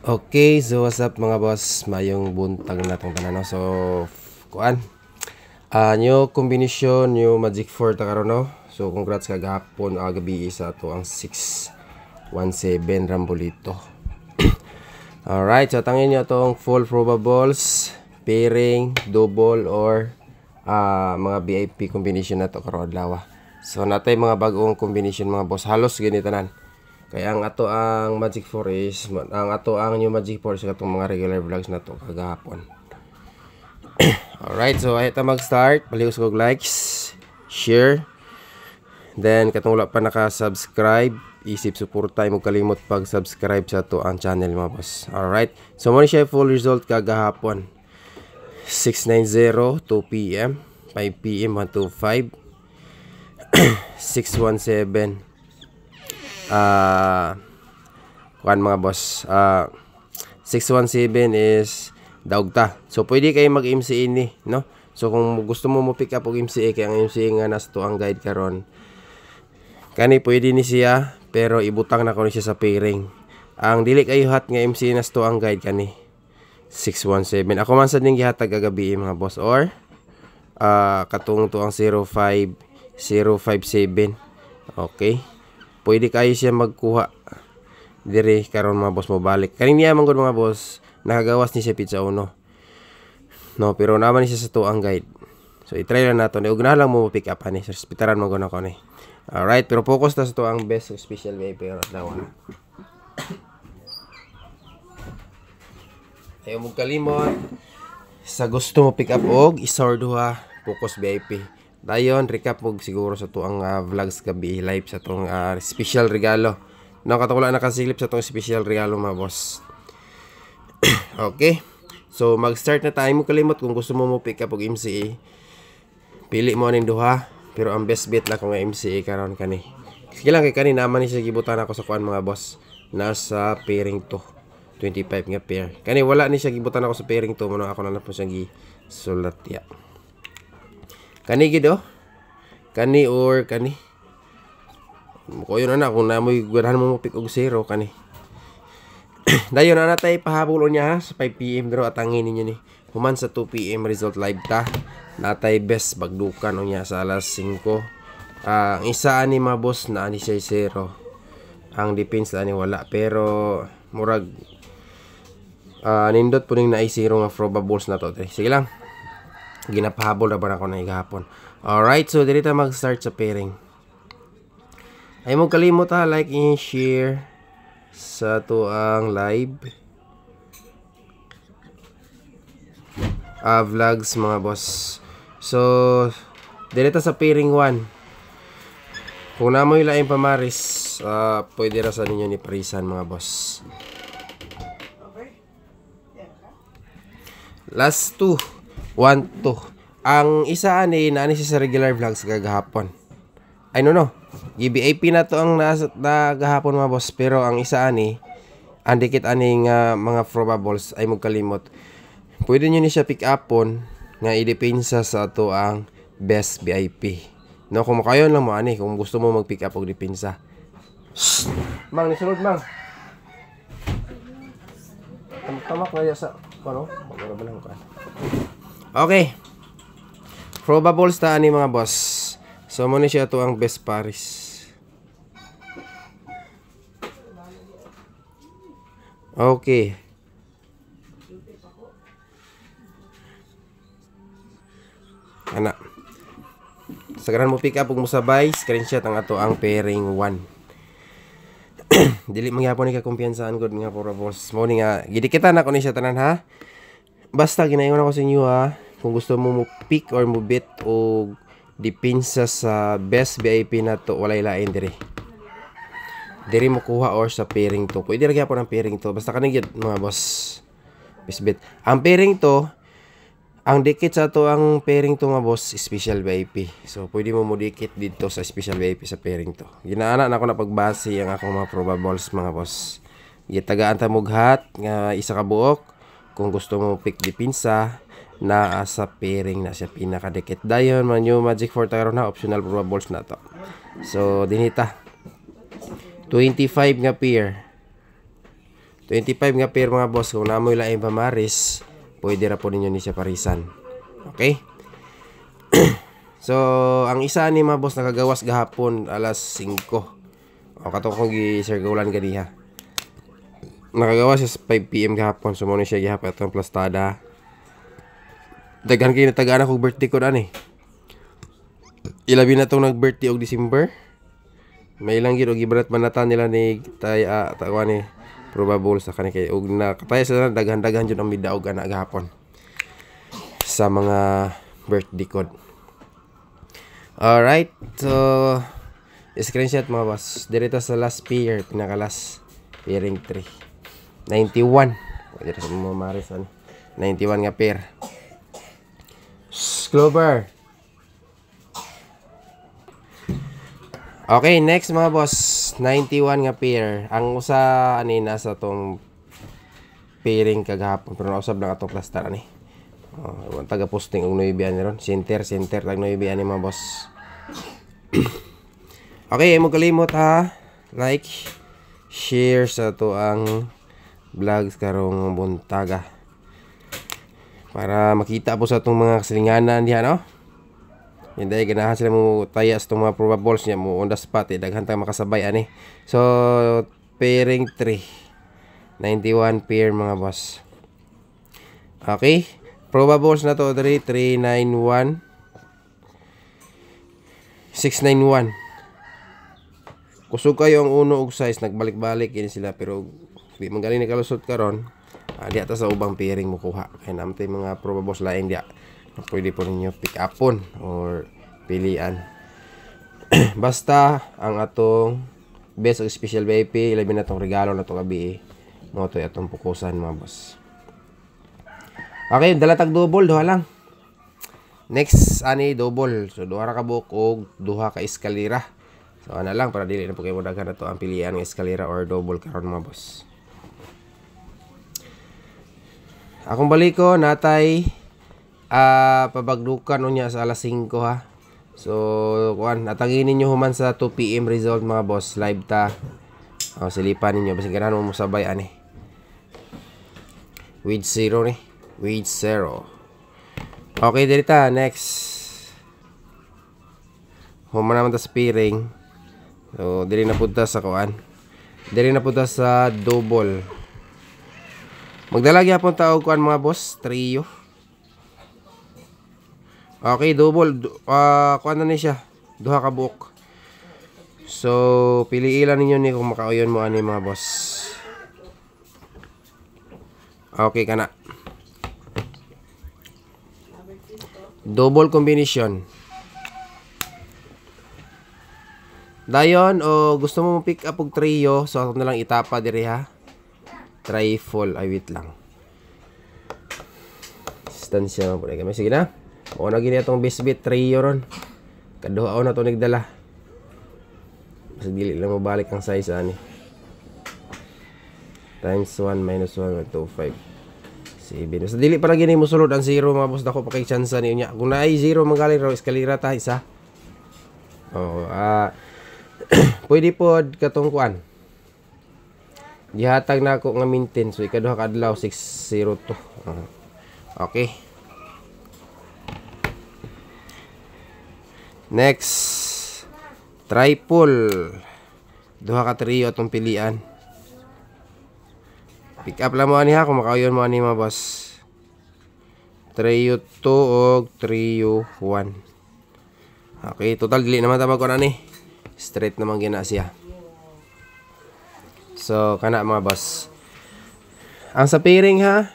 Okay, so what's up mga boss? Mayong buntag na itong tanan, no? So, kuan. New combination, new Magic 4 ta karon, no? So, congrats kagahapon gabi sa to ang 617 Rambolito. Alright, so tangin nyo itong full probables, pairing, double, or mga VIP combination na to karon adlaw. So, natay mga bagong combination mga boss. Halos ganitanan. Kaya ang ato ang Magic 4 is ang ato ang new Magic 4 sa katong mga regular vlogs na to kagahapon. Alright, so ay ta mag-start. Palihos kog likes, share. Then katong wala pa naka-subscribe, isip suporta mo kalimot pag-subscribe sa to ang channel mga boss. Alright. So mo ni siya full result kagahapon. 690 2 PM, 5 PM 125, 617 kuan mga boss. 617 is daugta. So pwede kayo mag-MCA ni, no? So kung gusto mo mo pick up og MCA, kay ang MCA nga nas to ang guide karon, kani pwede ni siya, pero ibutang na ko ni siya sa pairing. Ang dili kayo hat nga MCA nas to ang guide kani 617. Ako man sad ning gihatag kagabi mga boss, or katong to ang 05057. Okay, pwede kayo siya magkuha dire karon mga boss mo balik. Kaning niya man gud mga boss, nakagawas ni siya pizza uno. No, pero naman ni siya sa tuang guide. So i-try lang nato ni ug na lang mo pick up ani. So pitaran mo guna ko ni. Alright, pero focus ta sa tuang best special VIP karon daw. Ayaw mo kalimot sa gusto mo pick up og isor duha focus VIP. Dayon recap mo siguro sa tuang vlogs gabi live sa tong special regalo. No, katong wala nakasilip sa tong special regalo mga boss. Okay. So mag-start na tayo. Mo kalimot kung gusto mo pick up og MCA. Pili mo ning duha, pero ang best bet na ko nga MCA karon kani. Sige lang kay kani naman ni sa gibutan ako sa kuan mga boss. Nasa pairing to. 25 nga pair. Kani wala ni siya gibutan ako sa pairing to, mo ako na po siyang gisulat ya. Kani gid oh. Kani or kani. Kuyo na kung namoy ganahan mo pick og 0 kani. Dayon na natay pahabol niya sa 5 PM dero atangin ninyo ni. Human sa 2 PM result live ta. Natay best bagdukan niya sa alas 5. Ang isa ani mga boss na ani siya 0. Ang defense ani wala, pero murag nindot puning na 0 nga probables na to. Sige lang. Ginapahabol na ba ako na igahapon. Alright, so dito mag-start sa pairing. Ay mo kalimot like and share sa to ang live vlogs mga boss. So dito sa pairing 1. Kung namoy laing pamaris, pwede ra sa ninyo ni parisan mga boss. Last 2 1 2. Ang isa ani naani siya sa regular vlogs kagahapon. I don't know. GBAP na to ang nagahapon mga boss, pero ang isa ani ang dikit aning mga probables ay magkalimot. Pwede niyo ni siya pick upon nga idepensa sa ato ang best VIP. No, kung makayon lang mo ani kung gusto mo mag-pick up og depensa. Mang ni sulod mang. Tamak na sa ano? Magara ba lang ka. Okay. Probables ta ani mga boss. So mo ni siya to ang best paris. Okay. Ana. Sagaran mo pick up ug musabay, screenshot ang ato ang pairing 1. Dili mangyapon ni ka kumpiyansaan gud nga probables. Mo ni nga gidikitan ako ni siya tanan ha. Basta ginayon ako sa inyo ha. Kung gusto mo pick or mo bet o depensa sa best VIP na to, walay lain dire. Dire mo kuha or sa pairing to. Pwede ra gyapon ang pairing to. Basta kanang gyud mga boss. Best bet. Ang pairing to, ang dikit sa to ang pairing to mga boss, special VIP. So pwede mo dikit dito sa special VIP sa pairing to. Ginaana na ako na pagbase ang akong mga probables mga boss. Gitagaan ta mughat nga isa ka buok. Kung gusto mo pick depensa na sa pairing na siya pinakadikit. Dayon man yung Magic 4 karon na optional probables na to. So dinita 25 nga pair. 25 nga pair mga boss. Kung namoy laing pamaris, pwede ra po ninyo ni siya parisan. Okay? So, ang isa ni mga boss nakagawas gahapon alas 5. O katong kong gi-circulan ganiha. Nakagawas siya 5 PM gahapon. So, muna siya gihapon itong plastada. Daghan kayo natagaan akong birthday ko na ilabi na itong nag-birthday og December. May ilang gino gibarat manatan nila ni tawa ni probable sa kanila kay og nakataya sa daghan-daghan jud ang midaog ana gahapon sa mga birthday code. Alright, so screenshot mga boss. Dirito sa last pair, pinakalas pairing 3. 91. Dito sa mga maris 91 nga pair. Clover. Okay, next mga boss, 91 nga pair. Ang usa ani nasa tong pairing kagahapon pero nausab lang atong cluster ani. Taga posting og noybian ron. Center tag noybian ni mga boss. Okay, mo kalimot ha. Like, share sa to ang vlogs karong buntaga. Para makita po sa itong mga kasalinganan diha, no? Hindi, ganahan sila mo tayas itong mga probables niya mo on the spot, daghan tayong makasabay, ani. So, pairing 3. 91 pair, mga boss. Okay. Probables na to, 391. 691. Kusog kayo ang uno og size, nagbalik-balik ini sila, pero di magaling ni kalusot karon. Di ata sa ubang pairing mo kuha. Kaya naman mga probables lain dia. Pwede po ninyo pick upon or pilian. Basta ang atong best o special VIP, ilabi na itong regalo na itong gabi. Mo ito atong pukusan mga boss. Okay, dalatag double, duha lang. Next, ani double. So, duha ra ka buok o duha ka eskalera. So, ana lang, para dili na po kayo daghan na ito ang pilian ng eskalera or double karon mga boss. Akong baliko, natay pabagdukan unya sa alas 5 ha. So, kuan, natangin ninyo human sa 2 PM result mga boss. Live ta. Silipan ninyo. Basta ganahan mo sabay ani. With 0 ni. With 0. Okay, dirita. Next. Human naman ta sa pairing. So, dili na punta sa kuan. Dili na punta sa double. Magdalagi hapon tao kuan mga boss. Trio. Okay, double. Kuan na ni siya. Duha ka buok. So, piliilan ninyo ni kung makauyon mo ani mga boss. Okay ka na. Double combination. Dayon o gusto mo pick up og trio, so ako na lang itapa diri ha. Try full. Ay wait lang. Distansya mo po na kami. Sige na. O na gini itong bisbit trio ron. Kaduha na ito nagdala. Mas dili lang mabalik ang size ani. Times 1 minus 1 to 5. 7. So dili para gini mo sulod ang 0 mga boss, dako pa kay chance niya. Kung naay 0 manggaling raw eskalera ta isa. Pwede pod katong kuan. Gihatag na ako nga maintain, so ikaduha ka adlaw 602. Okay. Next, triple. Duha ka trio atong pilian. Pick up lang mo ani ha kung makauyon mo ani mga boss. Trio 2 og trio 1. Okay, total dili naman tabag ko na ni. Straight naman gina siya. So, kana mga boss. Ang sa pairing ha,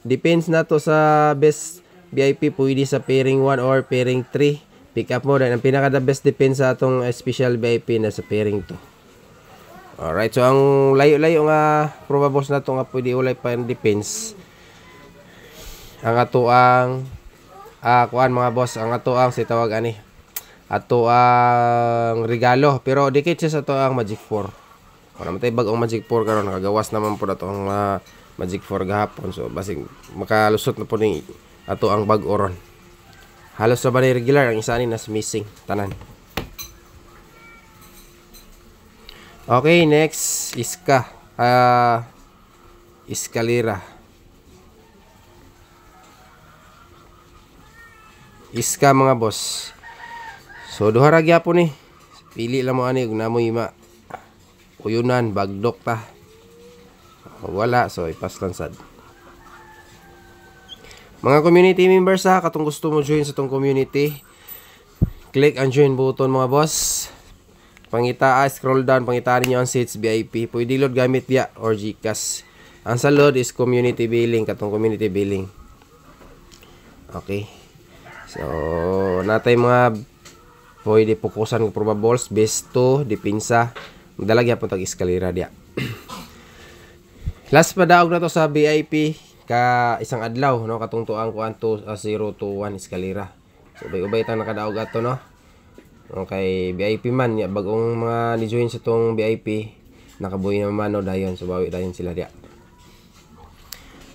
depends na to sa best VIP. Pwede sa pairing 1 or pairing 3. Pick up mo rin. Ang pinaka the best depends sa atong special VIP na sa pairing 2. Alright, so ang layo-layo nga probables na to nga pwede ulay pa yung depends. Ang ato ang kuan mga boss, ang ato ang sitawag ani. Ato ang regalo, pero dikit siya sa to ang Magic 4. Wala man tay bag-ong Magic 4 karon, nakagawas naman po na to ang Magic 4 gahapon. So basig makalusot na po ni ato ang bag oron. Halos na ba ni regular, ang isa ni nas missing tanan. Okay, next Iska. Escalera. Iska mga boss. So duha ra gyapon ni. Pili lang mo ani ug namoy ma uyunan bagdok ta. Wala so ipas lang sad. Mga community members ha, katong gusto mo join sa tong community, click ang join button mga boss. Pangita scroll down, pangitaan niyo ang seats VIP. Pwede load gamit via or GCash. Ang sa load is community billing, katong community billing. Okay. So, natay mga pwede pukusan ng probables, best 2, depensa. Magdalag yapon tag eskalera dia. Last pa daog na to sa VIP ka isang adlaw, no, katungtuan ko anto 0 to 1 eskalera. So ubay-ubay tang nakadaog ato, no. Okay, VIP man ya bagong mga ni join sa tong VIP, nakabuhi naman no dayon, so bawi dayon sila dia.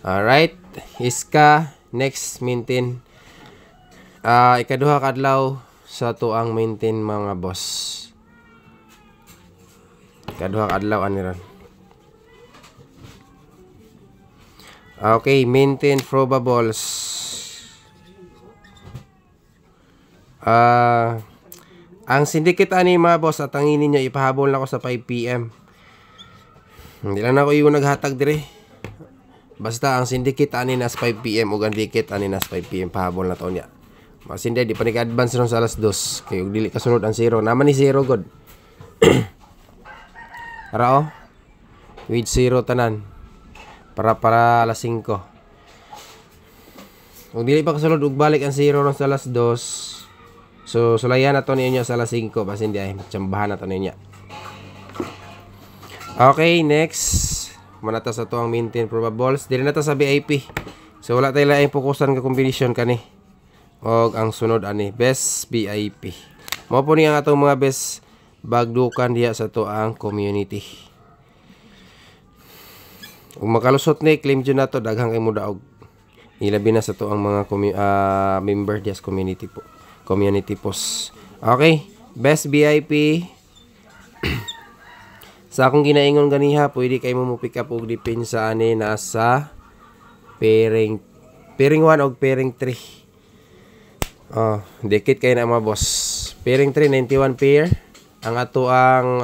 Alright, iska next maintain. Ikaduha ka adlaw sa tuang maintain mga boss. Ikaduha ka adlaw ani ron. Okay, maintain probables. Ang syndicate ani mga boss at ang ninyo ipahabol na ko sa 5 PM. Hindi lang ako yung naghatag dire. Basta ang syndicate ani nas 5 PM ug ang syndicate ani nas 5 PM pahabol na to niya. Mas hindi di pa ni advance ron sa alas 2 kay ug dili kasunod ang 0. Naman ni 0 god. Ara oh. With 0 tanan. Para alas 5. Kung dili pa kasulod ug balik ang 0 ron sa alas 2. So sulayan na to ninyo sa alas 5 basta hindi ay tsambahan na to ninyo. Okay, next. Muna ta sa to ang maintain probables. Dili na ta sa VIP. So wala tayo laing fokusan ka combination kani. Og ang sunod ani best VIP. Mao po ni ang atong mga best bagdukan diya sa to ang community. Kung makalusot ni claim dyan na to, daghang kay mo daog. Ilabi na sa to ang mga member diya sa community po. Community post. Okay, best VIP. Sa akong ginaingon ganiha, pwede kayo mo pick up og depensa ani nasa pairing 1 og pairing 3. Dikit kayo na mga boss. Pairing 3 91 pair. Ang ato ang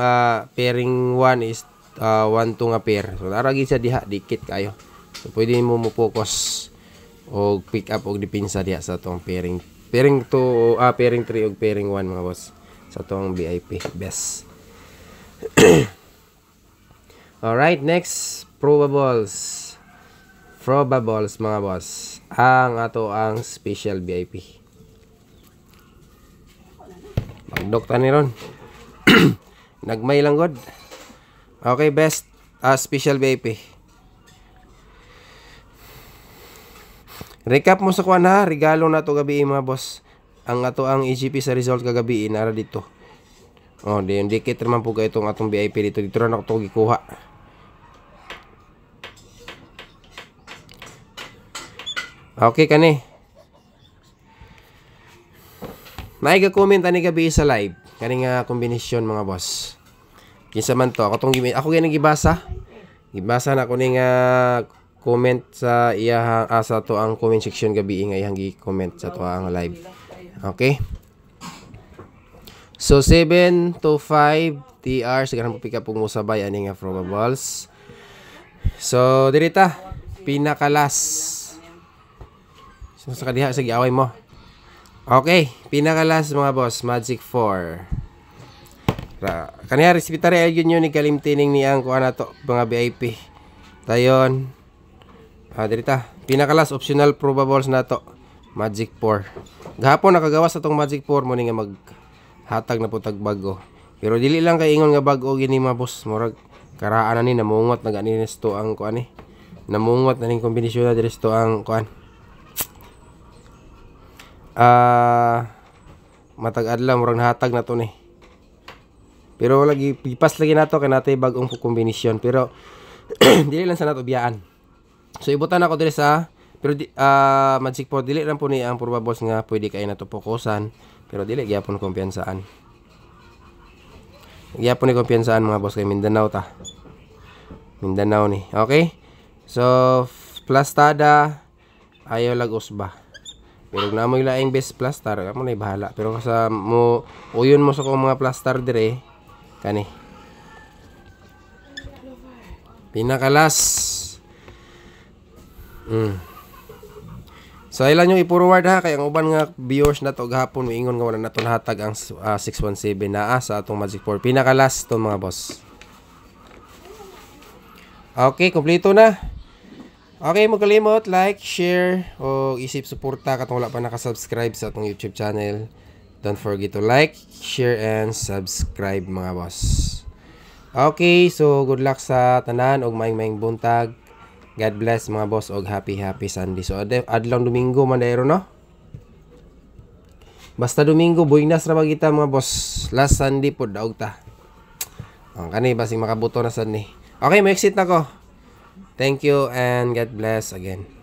pairing 1 is 1 to nga pair. So naragi siya diha dikit kayo. So pwede mo focus og pick up og depensa diha sa tong pairing 2 pairing 3 og pairing 1 mga boss sa tong VIP best. Alright, next probables mga boss. Ang ato ang special VIP. Magdokta ni ron. Nagmay lang god. Okay, best special VIP. Recap mo sa kuan ha, regalo na to gabi mga boss. Ang ato ang EGP sa result kagabi nara dito. Diyon dikit naman po kayo itong atong VIP dito. Dito na ako to gikuha. Okay kani. May ga-comment ani gabi sa live. Kani nga kombinasyon mga boss. Kinsa man to, ako ganang gibasa. Gibasa na ko ning comment sa iya sa to ang comment section gabi nga iyang gi-comment sa to ang live. Okay? So 7 to 5 TR sigara mo pick up mo sabay ani nga probables. So dirita pinakalas. So sa kadiha sa giaway mo. Okay, pinakalas mga boss, Magic 4. Kaniya resipitary ayun yun ni kalimtining ni ang kuha na to mga VIP tayon dirita pinakalas optional probables na to Magic 4. Gahapon nakagawa sa tong Magic 4 mo ni nga maghatag na po tag bago pero dili lang kay ingon nga bago gini mga boss murag karaan na ni namungot na ganin to ang kuan ni namungot na ning kombinasyon na diri to ang kuan matag adlaw murag nahatag na to ni. Pero lagi pipas lagi nato kay natay bag-ong kombinasyon pero dili lang sa nato biyaan. So ibutan ako diri sa pero Magic 4 dili lang po ni ang probables nga pwede kay nato fokusan pero dili gyapon kumpiyansaan. Gyapon ni kumpiyansaan mga boss kay Mindanao ta. Mindanao ni. Okay? So plastada ayaw lagos ba. Pero na mo ilaing best plaster, amo na bahala. Pero sa mo uyon mo sa kong mga plaster dire kani. Pinakalas. So ilan yung i-forward ha kay ang uban nga viewers na to gahapon moingon nga wala naton hatag ang 617 naa sa atong Magic 4. Pinakalas to mga boss. Okay, kompleto na. Okay, magkalimot like, share o isip suporta katong wala pa nakasubscribe sa atong YouTube channel. Don't forget to like, share and subscribe mga boss. Okay, so good luck sa tanan og maayong buntag. God bless mga boss og happy Sunday. So adlong Domingo man dayon no. Basta Domingo buinas ra magita mga boss. Last Sunday pod daog ta. Ang kani basing makabuto na sad ni. Okay, mo exit na ko. Thank you and God bless again.